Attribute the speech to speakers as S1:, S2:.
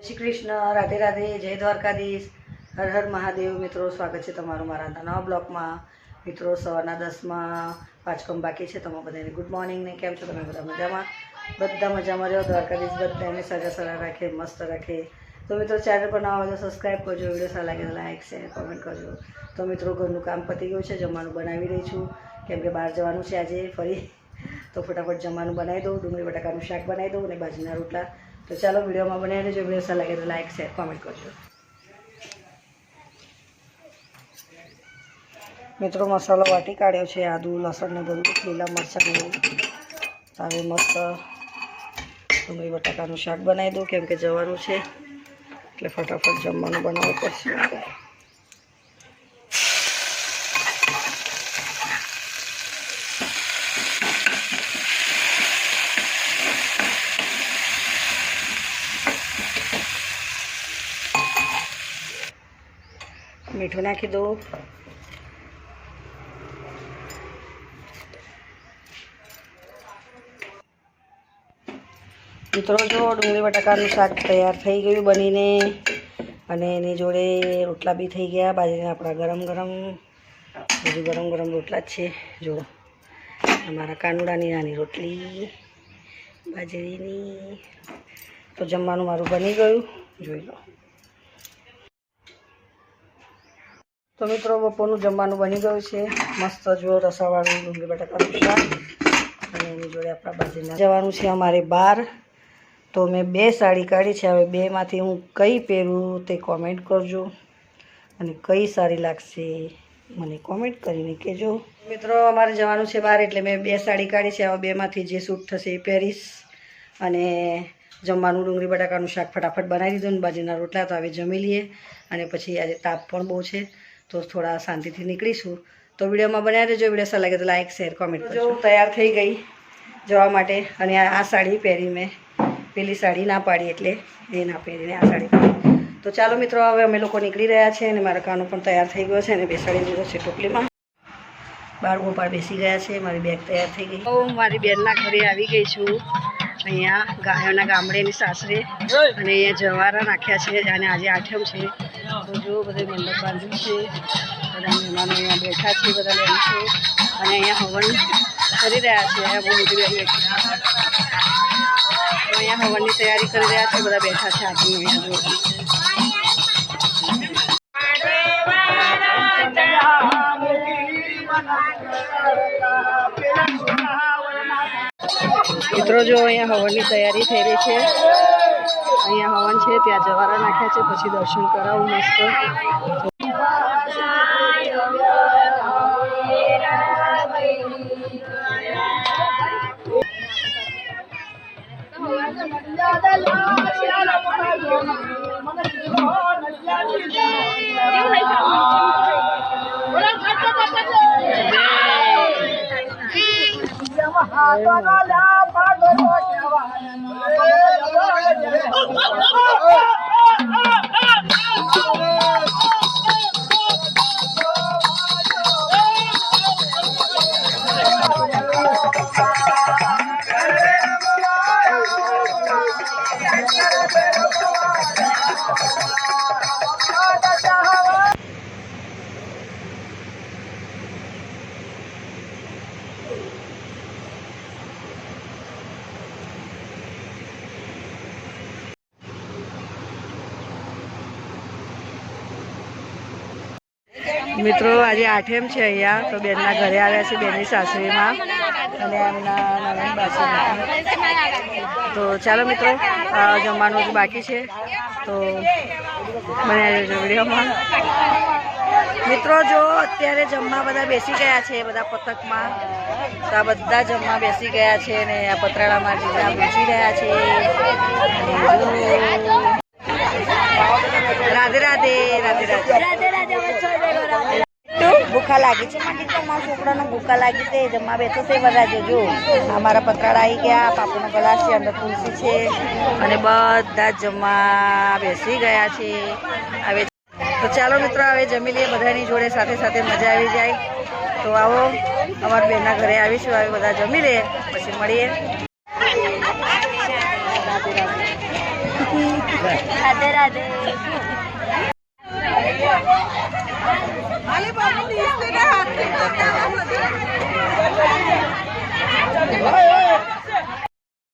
S1: શ્રી કૃષ્ણ, રાધે રાધે, જય દ્વારકાધીશ, હર હર મહાદેવ. મિત્રો સ્વાગત છે તમારું મારા નવા બ્લોગમાં. મિત્રો સવારના 10માં 5 કમ બાકી છે. તમે બધાને ગુડ મોર્નિંગ ને કેમ છો? તમે બધા મજામાં? બધા મજામાં રહ્યો. દ્વારકાધીશ બધાને સજા સરા રાખે, મસ્ત રાખે. તો મિત્રો ચેનલ પર નવા હોય તો સબસ્ક્રાઈબ કરજો, વિડીયો સારા લાગે તો લાઈક શેર કોમેન્ટ કરજો. તો મિત્રો ઘરનું કામ પતી ગયું છે, જમવાનું બનાવી રહી છું કેમ કે બહાર જવાનું છે આજે ફરી. તો ફટાફટ જમવાનું બનાવી દઉં, ડુંગળી બટાકાનું શાક બનાવી દઉં અને બાજરીના રોટલા. તો ચાલો વિડીયોમાં બનાવી લેજો, વિડીયો સારા લાગે તો લાઈક શેર કોમેન્ટ કરજો. મિત્રો મસાલો વાટી કાઢ્યો છે, આદુ લસણ ને બધું, લીલા મરચાં ને બધું. હવે મસ્ત ડુંગળી બટાકાનું શાક બનાવી દઉં કેમ કે જવાનું છે એટલે ફટાફટ જમવાનું બનાવવું પડશે. મીઠું નાખી દઉં. મિત્રો જો ડુંગળી બટાકાનું શાક તૈયાર થઈ ગયું બનીને, અને એની જોડે રોટલા બી થઈ ગયા બાજરીના આપણા ગરમ ગરમ. બધું ગરમ ગરમ રોટલા જ છે. જો અમારા કાનુડાની નાની રોટલી બાજરીની. તો જમવાનું મારું બની ગયું, જોઈ લો. તો મિત્રો બપોરનું જમવાનું બની ગયું છે મસ્ત. જો રસાવાળું ડુંગળી બટાકાનું શાક અને એની જોડે આપણા બાજરીના. જવાનું છે અમારે બહાર. તો મેં 2 સાડી કાઢી છે. હવે 2માંથી હું કઈ પહેરું તે કોમેન્ટ કરજો, અને કઈ સારી લાગશે મને કોમેન્ટ કરીને કહેજો. મિત્રો અમારે જવાનું છે બહાર એટલે મેં 2 સાડી કાઢી છે. હવે 2માંથી જે સૂટ થશે એ પહેરીશ. અને જમવાનું ડુંગળી બટાકાનું શાક ફટાફટ બનાવી દીધું ને બાજરીના રોટલા. તો હવે જમી લઈએ, અને પછી આજે તાપ પણ બહુ છે તો થોડા શાંતિથી નીકળીશું. તો વિડીયોમાં બનાવી દેજો, વિડીયો સારા લાગે તો લાઈક શેર કોમેન્ટ કરજો. હું તૈયાર થઈ ગઈ જવા માટે, અને આ સાડી પહેરી મેં. પેલી સાડી ના પાડી એટલે એ ના પહેરીને આ સાડી પહેરી. તો ચાલો મિત્રો હવે અમે લોકો નીકળી રહ્યા છે, અને મારા કાનો પણ તૈયાર થઈ ગયો છે અને બેસાડી દીધો છે ટોપલીમાં. બાર ગોપાળ બેસી ગયા છે. મારી બેગ તૈયાર થઈ ગઈ. હું મારી બેનના ઘરે આવી ગઈ છું, અહીંયા ગાયોના ગામડેની સાસરે. અને અહીંયા જવારા નાખ્યા છે, અને આજે 8મ છે. તો જો બધે મંડપ બાંધ્યું છે, બધા મહેમાનો અહીંયા બેઠા છે, બધા બેન છે, અને અહીંયા હવન કરી રહ્યા છે. અહીંયા બહુ મોટી બેન બેઠી છે. અહીંયા હવનની તૈયારી કરી રહ્યા છે, બધા બેઠા છે. આપણને અહીંયા મિત્રો જો અહીંયા હવનની તૈયારી થઈ રહી છે. અહીંયા હવન છે, ત્યાં જવારા નાખ્યા છે. પછી દર્શન કરાવું મસ્ત. મિત્રો આજે 8મ છે અહીંયા. તો બેનના ઘરે આવ્યા છે, બેનની સાસરીમાં, અને એમના નણંદ બાસુમાં. તો ચાલો મિત્રો જમવાનું હજુ બાકી છે, તો બનાવી લેજો વિડીયોમાં. મિત્રો જો અત્યારે જમવા બધા બેસી ગયા છે, બધા પતકમાં. તો આ બધા જમવા બેસી ગયા છે, અને આ પતરાળામાં જીજા બેસી રહ્યા છે. રાધે રાધે, રાધે રાધે. ભૂખા લાગી છે માટે તમારા છોકરાને ભૂખા લાગી છે, જમવા બેઠો છે બધા. જોજો અમારા પતરાળા આવી ગયા, પાપુનો ગ્લાસ છે, અંદર તુલસી છે, અને બધા જમવા બેસી ગયા છે. હવે તો ચાલો મિત્રો હવે જમી લઈએ બધાની જોડે, સાથે સાથે મજા આવી જાય. તો આવો અમારા બેનના ઘરે આવીશું, હવે બધા જમી લે પછી મળીએ. રાધે રાધે.